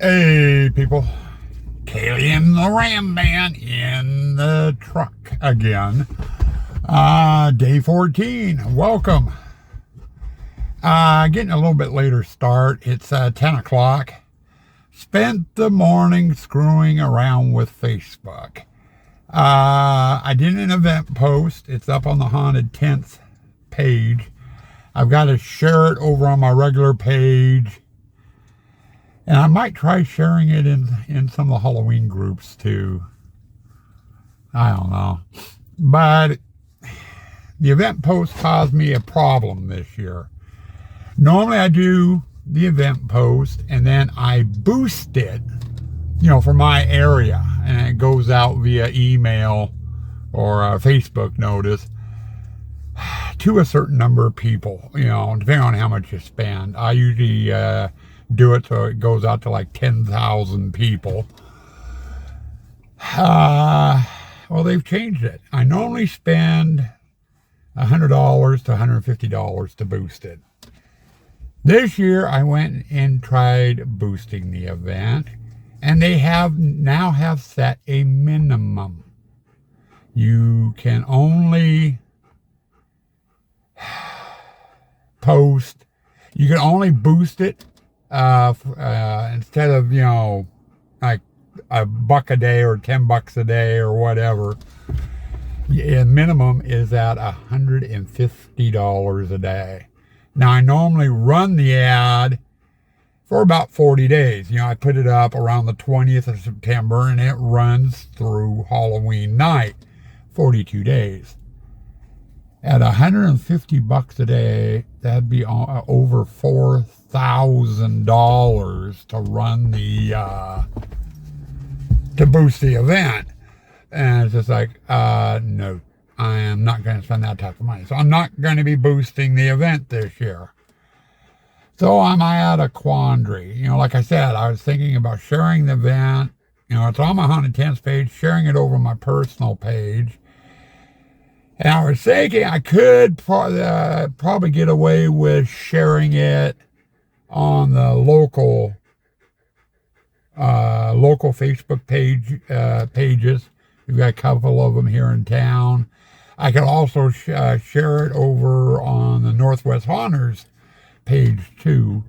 Hey people, Kaylee and the Ram Band in the truck again. Day 14, welcome. Getting a little bit later start. It's 10 o'clock. Spent the morning screwing around with Facebook. I did an event post. It's up on the Haunted Tents page. I've got to share it over on my regular page. And I might try sharing it in some of the Halloween groups too. I don't know. But the event post caused me a problem this year. Normally I do the event post and then I boost it, for my area. And it goes out via email or a Facebook notice to a certain number of people, depending on how much you spend. I usually do it so it goes out to like 10,000 people. Well, they've changed it. I normally spend $100 to $150 to boost it. This year I went and tried boosting the event, and they now have set a minimum. You can only post, you can only boost it instead of, like $1 a day or $10 a day or whatever. The minimum is at $150 a day. Now, I normally run the ad for about 40 days. I put it up around the 20th of September and it runs through Halloween night, 42 days. At $150 a day, that'd be over $4,000 to run to boost the event. And it's just like, no, I am not going to spend that type of money. So I'm not going to be boosting the event this year. So I'm at a quandary. Like I said, I was thinking about sharing the event. It's on my Haunted Tents page, sharing it over my personal page. And I was thinking I could probably get away with sharing it on the local Facebook pages. We've got a couple of them here in town. I could also share it over on the Northwest Haunters page too.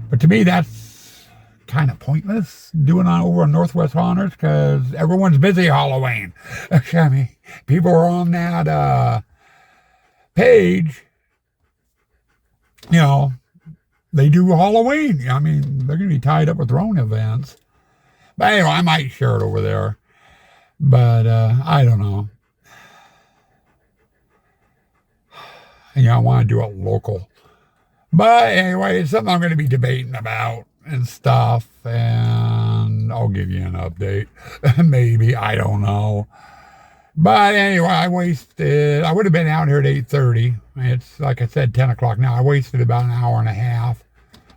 But to me, that's kind of pointless doing it over on Northwest Haunters because everyone's busy Halloween. I mean, people are on that page. They do Halloween. I mean, they're going to be tied up with their own events. But anyway, I might share it over there. But I don't know. I want to do it local. But anyway, it's something I'm going to be debating about and stuff. And I'll give you an update. Maybe. I don't know. But anyway, I would have been out here at 8:30. It's, like I said, 10 o'clock now. I wasted about an hour and a half.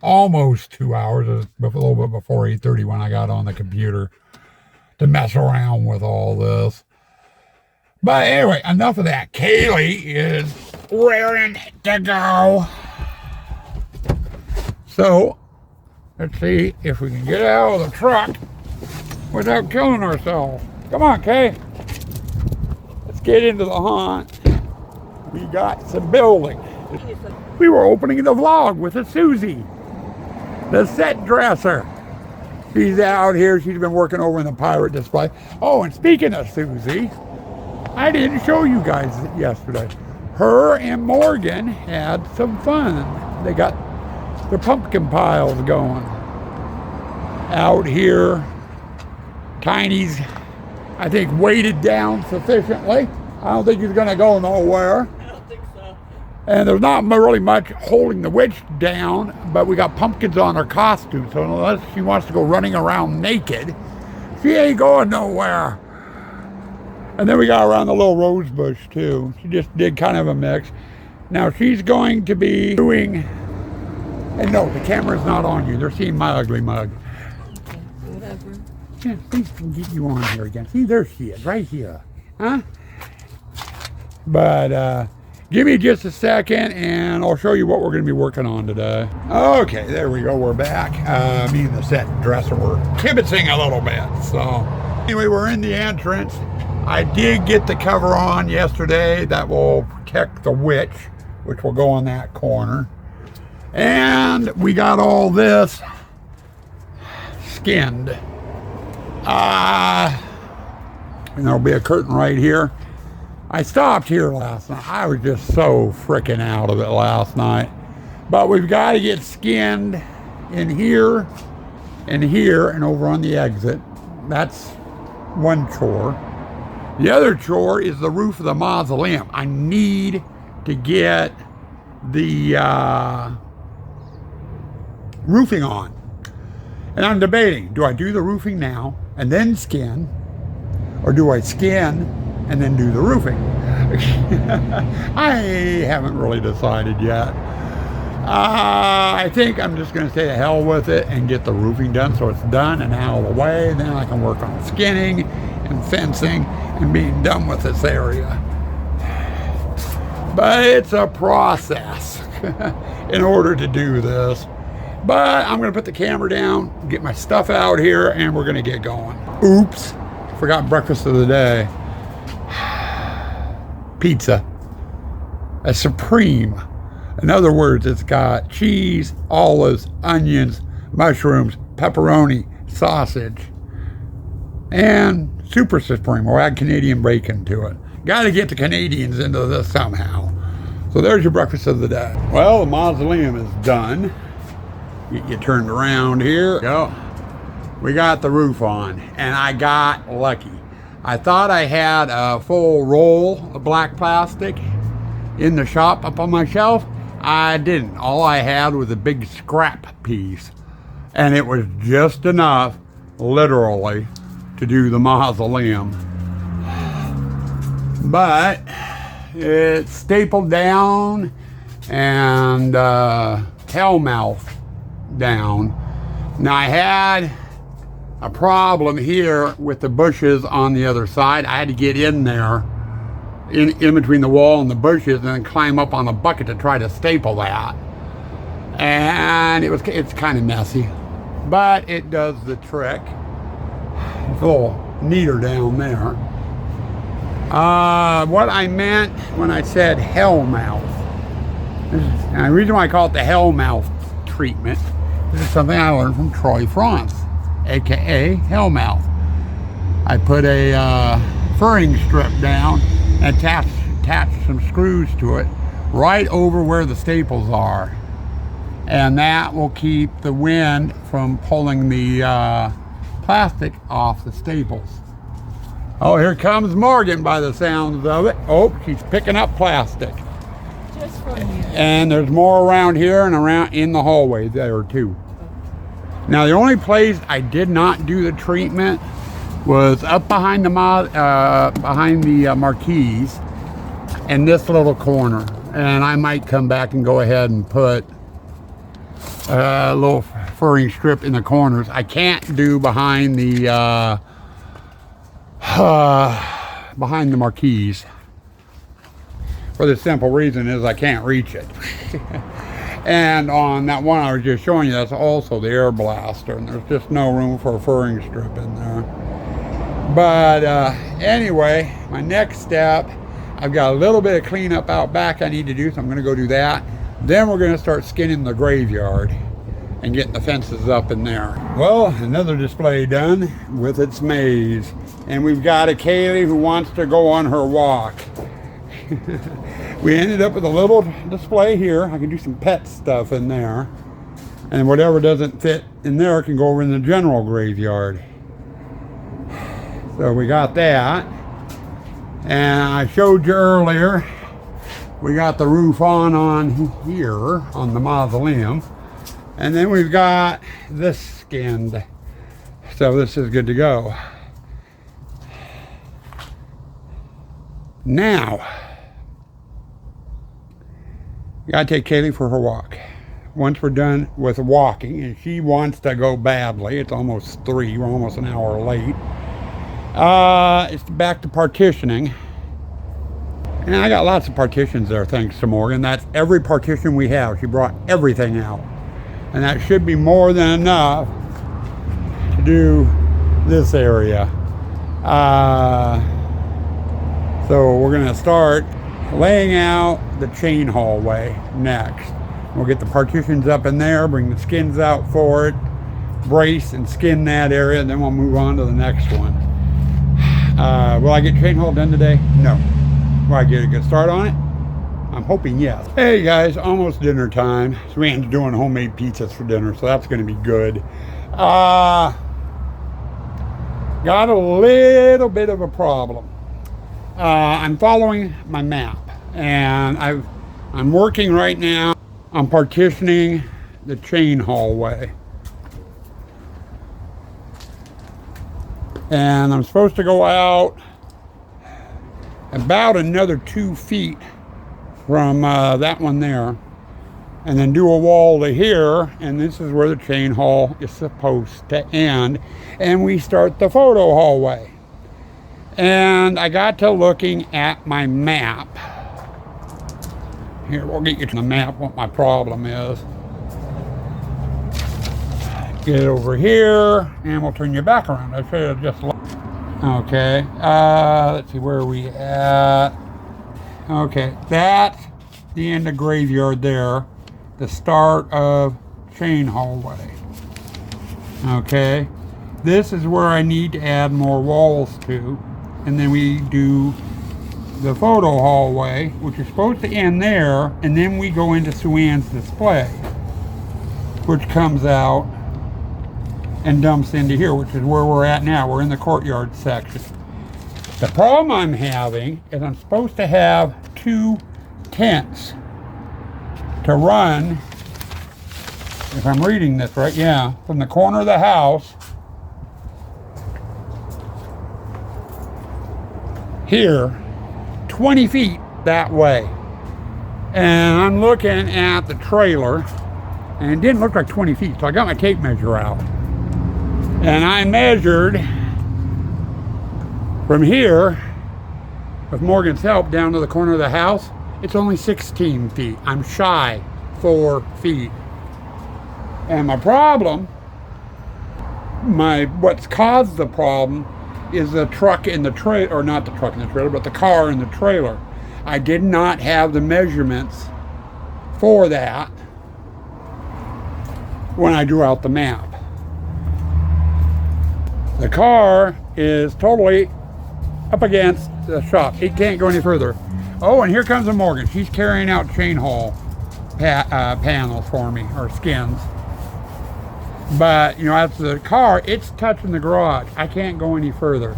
Almost 2 hours. It was a little bit before 8:30 when I got on the computer to mess around with all this. But anyway, enough of that. Kaylee is raring to go. So, let's see if we can get out of the truck without killing ourselves. Come on, Kay. Let's get into the haunt. We got some building. We were opening the vlog with a Susie, the set dresser. She's out here. She's been working over in the pirate display. Oh, and speaking of Susie, I didn't show you guys yesterday. Her and Morgan had some fun. They got their pumpkin piles going out here. Tiny's, I think, weighted down sufficiently. I don't think he's going to go nowhere. I don't think so. And there's not really much holding the witch down, but we got pumpkins on her costume, so unless she wants to go running around naked, she ain't going nowhere. And then we got around the little rose bush too. She just did kind of a mix. Now she's going to be doing, and no, the camera's not on you. They're seeing my ugly mug. Okay, whatever. Yeah, please can get you on here again. See, there she is, right here. Huh? But Give me just a second and I'll show you what we're going to be working on today. Okay, there we go. We're back. Me and the set dresser were kibitzing a little bit. So anyway, we're in the entrance. I did get the cover on yesterday that will protect the witch, which will go on that corner. And we got all this skinned. And there'll be a curtain right here. I stopped here last night. I was just so freaking out of it last night. But we've got to get skinned in here, and over on the exit. That's one chore. The other chore is the roof of the mausoleum. I need to get the roofing on. And I'm debating, do I do the roofing now and then skin? Or do I skin and then do the roofing? I haven't really decided yet. I think I'm just going to say the hell with it and get the roofing done so it's done and out of the way. Then I can work on skinning and fencing and being done with this area. But it's a process in order to do this. But I'm going to put the camera down, get my stuff out here, and we're going to get going. Oops, forgot breakfast of the day. Pizza. A supreme. In other words, it's got cheese, olives, onions, mushrooms, pepperoni, sausage, and super supreme. We'll add Canadian bacon to it. Got to get the Canadians into this somehow. So there's your breakfast of the day. Well, the mausoleum is done. Get you turned around here. Go. We got the roof on, and I got lucky. I thought I had a full roll of black plastic in the shop up on my shelf. I didn't. All I had was a big scrap piece, and it was just enough, literally, to do the mausoleum. But it's stapled down and hellmouth down. Now I had a problem here with the bushes on the other side. I had to get in there in between the wall and the bushes and then climb up on a bucket to try to staple that. And it's kind of messy, but it does the trick. It's a little neater down there. What I meant when I said hellmouth, and the reason why I call it the hellmouth treatment, this is something I learned from Troy France, aka Hellmouth. I put a furring strip down and attached some screws to it right over where the staples are, and that will keep the wind from pulling the plastic off the staples. Oh, here comes Morgan by the sounds of it. Oh, she's picking up plastic. Just from you. And there's more around here and around in the hallway there too. Now the only place I did not do the treatment was up behind the marquees in this little corner. And I might come back and go ahead and put a little furring strip in the corners. I can't do behind the marquees, for the simple reason is I can't reach it. And on that one I was just showing you, that's also the air blaster, and there's just no room for a furring strip in there. But anyway, my next step, I've got a little bit of cleanup out back I need to do, so I'm going to go do that. Then we're going to start skinning the graveyard and getting the fences up in there. Well, another display done with its maze. And we've got a Kaylee who wants to go on her walk. We ended up with a little display here. I can do some pet stuff in there. And whatever doesn't fit in there can go over in the general graveyard. So we got that. And I showed you earlier, we got the roof on here, on the mausoleum. And then we've got this skinned. So this is good to go. Now, gotta take Kaylee for her walk. Once we're done with walking, and she wants to go badly, it's almost 3, we're almost an hour late. It's back to partitioning. And I got lots of partitions there, thanks to Morgan. That's every partition we have. She brought everything out. And that should be more than enough to do this area. So we're gonna start laying out the chain hallway next. We'll get the partitions up in there, bring the skins out for it, brace and skin that area, and then we'll move on to the next one. Will I get chain haul done today? No. Will I get a good start on it? I'm hoping yes. Hey guys, almost dinner time. Swan's doing homemade pizzas for dinner, so that's gonna be good. Got a little bit of a problem. I'm following my map, and I'm working right now on partitioning the chain hallway. And I'm supposed to go out about another 2 feet from that one there, and then do a wall to here, and this is where the chain hall is supposed to end, and we start the photo hallway. And I got to looking at my map. Here, we'll get you to the map what my problem is. Get over here, and we'll turn you back around. I should have just okay, let's see, where are we at? Okay, that's the end of graveyard there, the start of chain hallway. Okay, this is where I need to add more walls to, and then we do the photo hallway, which is supposed to end there, and then we go into Sue-Ann's display, which comes out and dumps into here, which is where we're at now. We're in the courtyard section. The problem I'm having is I'm supposed to have 2 tents to run, if I'm reading this right, yeah, from the corner of the house here 20 feet that way. And I'm looking at the trailer, and it didn't look like 20 feet, so I got my tape measure out. And I measured from here, with Morgan's help, down to the corner of the house. It's only 16 feet. I'm shy 4 feet. And my problem, what's caused the problem, is the truck in the trailer, or not the truck in the trailer, but the car in the trailer. I did not have the measurements for that when I drew out the map. The car is totally up against the shop. It can't go any further. Oh, and here comes a Morgan. She's carrying out chain haul panels for me, or skins. But, you know, as the car, it's touching the garage. I can't go any further.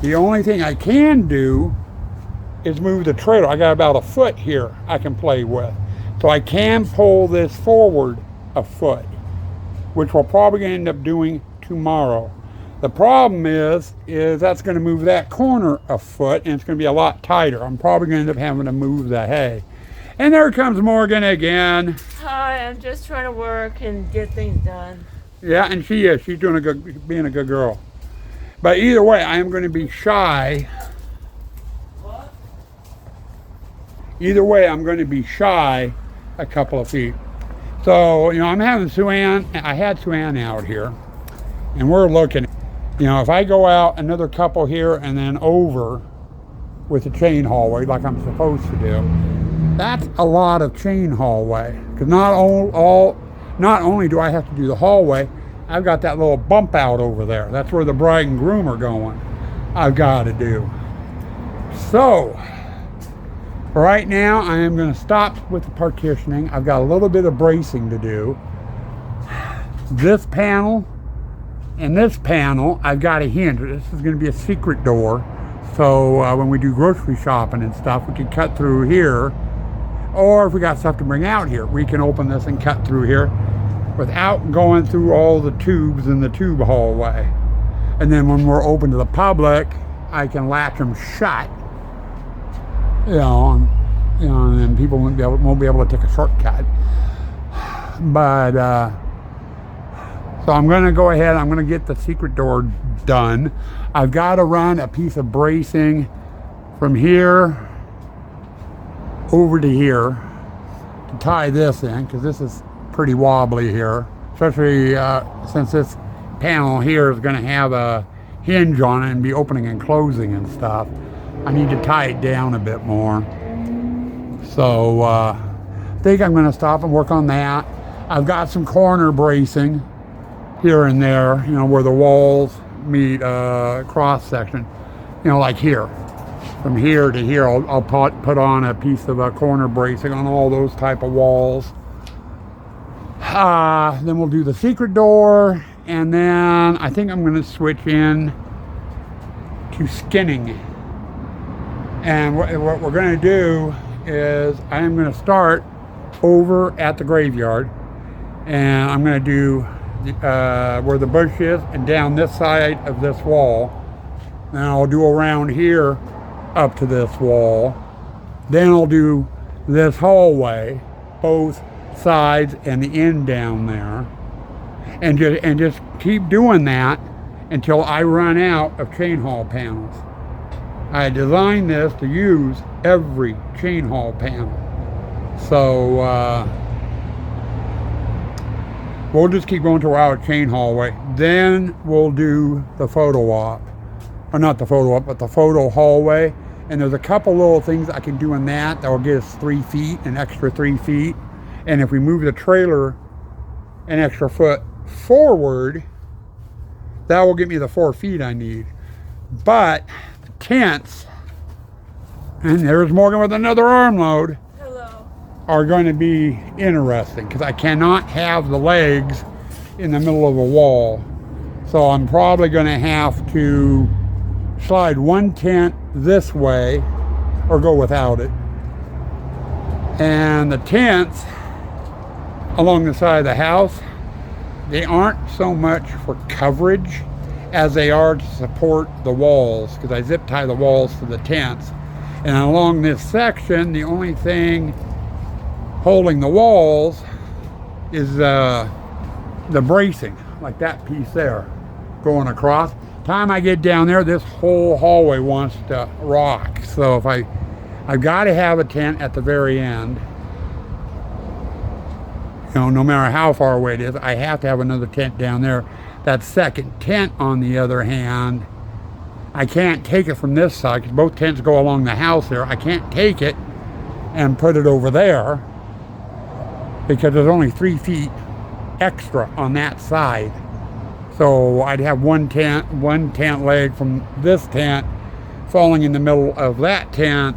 The only thing I can do is move the trailer. I got about a foot here I can play with. So I can pull this forward a foot, which we're probably going to end up doing tomorrow. The problem is that's going to move that corner a foot, and it's going to be a lot tighter. I'm probably going to end up having to move the hay. And there comes Morgan again. Hi, I'm just trying to work and get things done. Yeah, and she is. She's doing being a good girl. But either way, I am going to be shy. What? Either way, I'm going to be shy a couple of feet. So, you know, I'm having Sue-Ann. I had Sue-Ann out here, and we're looking. You know, if I go out another couple here and then over with the chain hallway like I'm supposed to do, that's a lot of chain hallway. Because not only do I have to do the hallway, I've got that little bump out over there. That's where the bride and groom are going. I've got to do. So, right now I am going to stop with the partitioning. I've got a little bit of bracing to do. This panel and this panel, I've got a hinge. This is going to be a secret door. So when we do grocery shopping and stuff, we can cut through here. Or if we got stuff to bring out here, we can open this and cut through here without going through all the tubes in the tube hallway. And then when we're open to the public, I can latch them shut. And then people won't be able to take a shortcut. But so I'm going to go ahead. I'm going to get the secret door done. I've got to run a piece of bracing from here over to here to tie this in, because this is pretty wobbly here, especially since this panel here is going to have a hinge on it and be opening and closing and stuff. I need to tie it down a bit more. So I think I'm going to stop and work on that. I've got some corner bracing here and there, you know, where the walls meet cross section, you know, like here. From here to here, I'll put on a piece of corner bracing on all those type of walls. Then we'll do the secret door, and then I think I'm going to switch in to skinning. And what we're going to do is I am going to start over at the graveyard, and I'm going to do where the bush is and down this side of this wall. Then I'll do around here up to this wall. Then I'll do this hallway, both sides and the end down there, and just keep doing that until I run out of chain haul panels. I designed this to use every chain haul panel, so we'll just keep going to our chain hallway. Then we'll do the photo op, or not the photo op, but the photo hallway. And there's a couple little things I can do in that will get us 3 feet, an extra 3 feet. And if we move the trailer an extra foot forward, that will get me the 4 feet I need. But the tents, and there's Morgan with another arm load, are going to be interesting because I cannot have the legs in the middle of a wall. So I'm probably going to have to slide one tent this way or go without it. And the tents along the side of the house, they aren't so much for coverage as they are to support the walls, because I zip tie the walls to the tents. And along this section, the only thing holding the walls is the bracing, like that piece there going across. Time I get down there, this whole hallway wants to rock. So if I've got to have a tent at the very end, you know, no matter how far away it is, I have to have another tent down there. That second tent, on the other hand, I can't take it from this side because both tents go along the house there. I can't take it and put it over there because there's only 3 feet extra on that side. So I'd have one tent leg from this tent falling in the middle of that tent.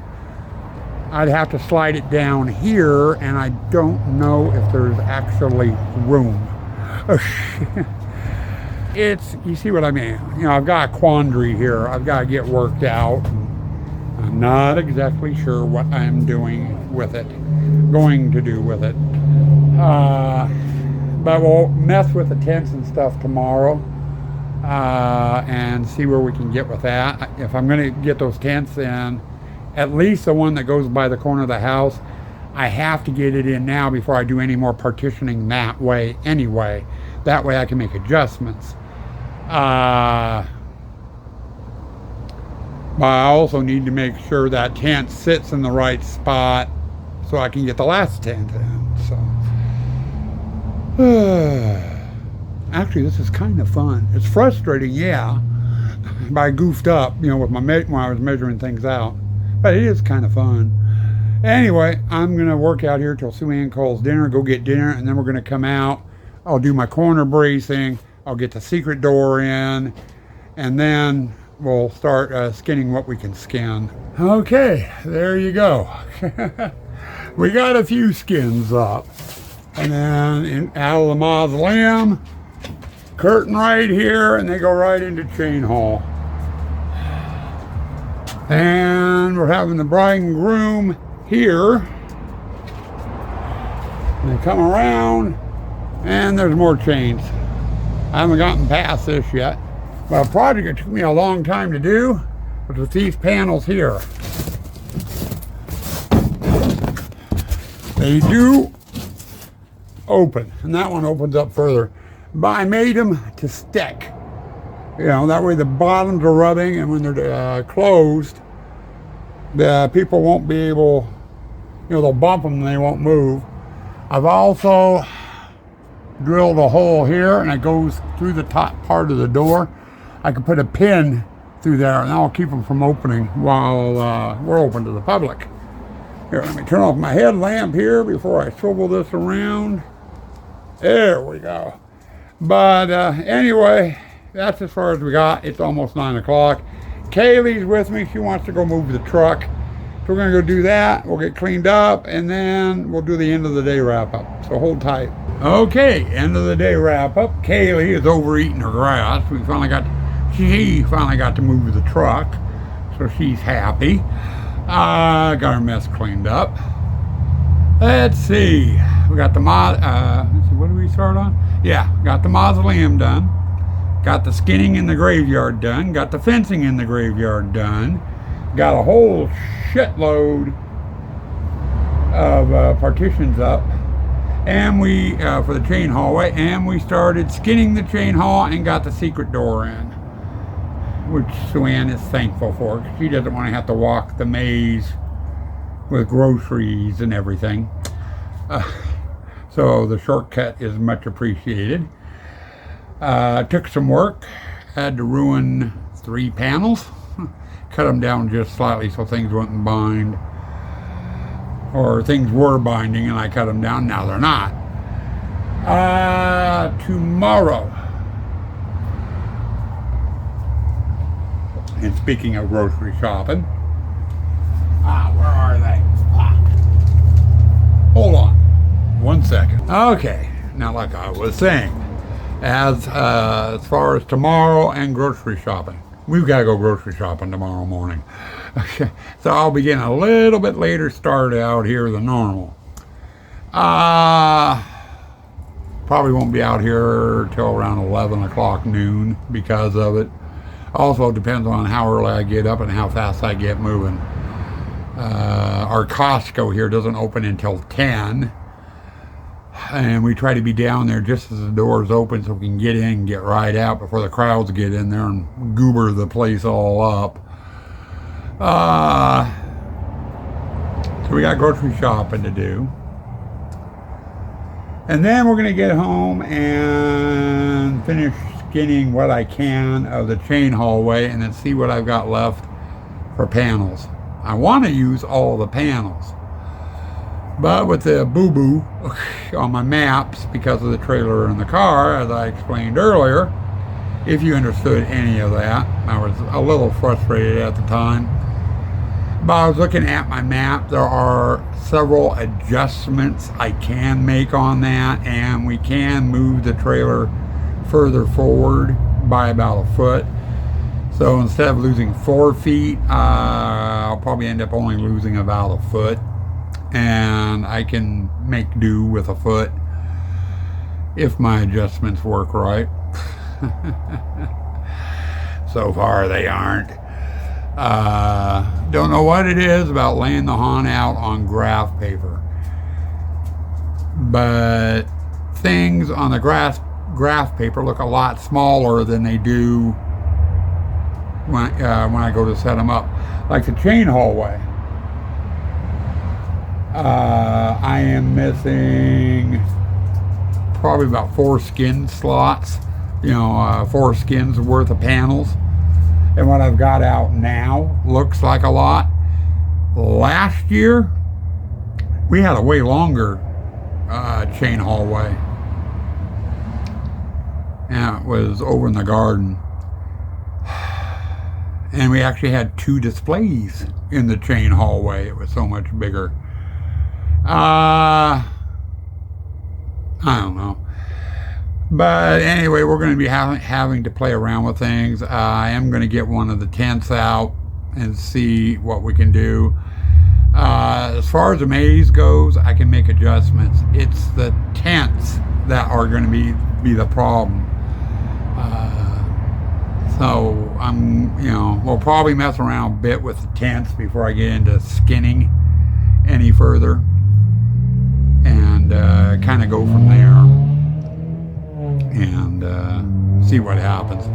I'd have to slide it down here, and I don't know if there's actually room. You see what I mean? You know, I've got a quandary here. I've got to get worked out. I'm not exactly sure what I'm doing with it, going to do with it. But we'll mess with the tents and stuff tomorrow and see where we can get with that. If I'm going to get those tents in, at least the one that goes by the corner of the house, I have to get it in now before I do any more partitioning that way anyway. That way I can make adjustments. But I also need to make sure that tent sits in the right spot so I can get the last tent in. So. Actually, this is kind of fun. It's frustrating, yeah, but I goofed up, you know, with when I was measuring things out. But it is kind of fun. Anyway, I'm gonna work out here till Sue Ann calls dinner, go get dinner, and then we're gonna come out. I'll do my corner bracing. I'll get the secret door in, and then we'll start skinning what we can skin. Okay, there you go. We got a few skins up. And then out of the mausoleum, curtain right here, and they go right into chain haul. And we're having the bride and groom here. And they come around, and there's more chains. I haven't gotten past this yet. But a project that took me a long time to do was with these panels here. They do open, and that one opens up further, but I made them to stick, you know, that way the bottoms are rubbing, and when they're closed, the people won't be able, they'll bump them and they won't move. I've also drilled a hole here and it goes through the top part of the door. I can put a pin through there and that'll keep them from opening while we're open to the public. Here, let me turn off my headlamp here before I swivel this around. There we go. But anyway, that's as far as we got. It's almost 9 o'clock. Kaylee's with me. She wants to go move the truck. So we're going to go do that. We'll get cleaned up, and then we'll do the end of the day wrap-up. So hold tight. Okay, end of the day wrap-up. Kaylee is overeating her grass. She finally got to move the truck, so she's happy. Got her mess cleaned up. Let's see. We got the let's see, what did we start on? Yeah, got the mausoleum done. Got the skinning in the graveyard done. Got the fencing in the graveyard done. Got a whole shitload of partitions up, and we for the chain hallway, and we started skinning the chain hall and got the secret door in, which Sue-Ann is thankful for, because she doesn't want to have to walk the maze with groceries and everything. So the shortcut is much appreciated. Took some work. Had to ruin 3 panels. Cut them down just slightly so things wouldn't bind. Or things were binding and I cut them down. Now they're not. Tomorrow. And speaking of grocery shopping. Where are they? Hold on. 1 second. Okay. Now like I was saying. As far as tomorrow and grocery shopping. We've got to go grocery shopping tomorrow morning. Okay, so I'll be getting a little bit later start out here than normal. Probably won't be out here till around 11 o'clock noon because of it. Also depends on how early I get up and how fast I get moving. Our Costco here doesn't open until 10. And we try to be down there just as the doors open so we can get in and get right out before the crowds get in there and goober the place all up. So we got grocery shopping to do. And then we're going to get home and finish skinning what I can of the chain hallway and then see what I've got left for panels. I want to use all the panels. But with the boo-boo on my maps because of the trailer in the car, as I explained earlier, if you understood any of that, I was a little frustrated at the time. But I was looking at my map. There are several adjustments I can make on that, and we can move the trailer further forward by about a foot. So instead of losing 4 feet, I'll probably end up only losing about a foot. And I can make do with a foot if my adjustments work right. So far they aren't. Don't know what it is about laying the haunt out on graph paper, but things on the graph paper look a lot smaller than they do when I go to set them up, like the chain hallway. I am missing probably about 4 skin slots, 4 skins worth of panels. And what I've got out now looks like a lot. Last year, we had a way longer chain hallway. And it was over in the garden. And we actually had 2 displays in the chain hallway. It was so much bigger. I don't know. But anyway, we're going to be having to play around with things. I am going to get one of the tents out and see what we can do. As far as the maze goes, I can make adjustments. It's the tents that are going to be the problem. So we'll probably mess around a bit with the tents before I get into skinning any further. And kind of go from there and see what happens.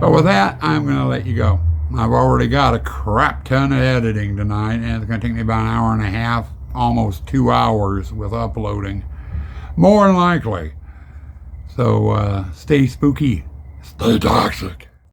But with that, I'm going to let you go. I've already got a crap ton of editing tonight, and it's going to take me about an hour and a half almost 2 hours with uploading. More than likely. So stay spooky, stay toxic.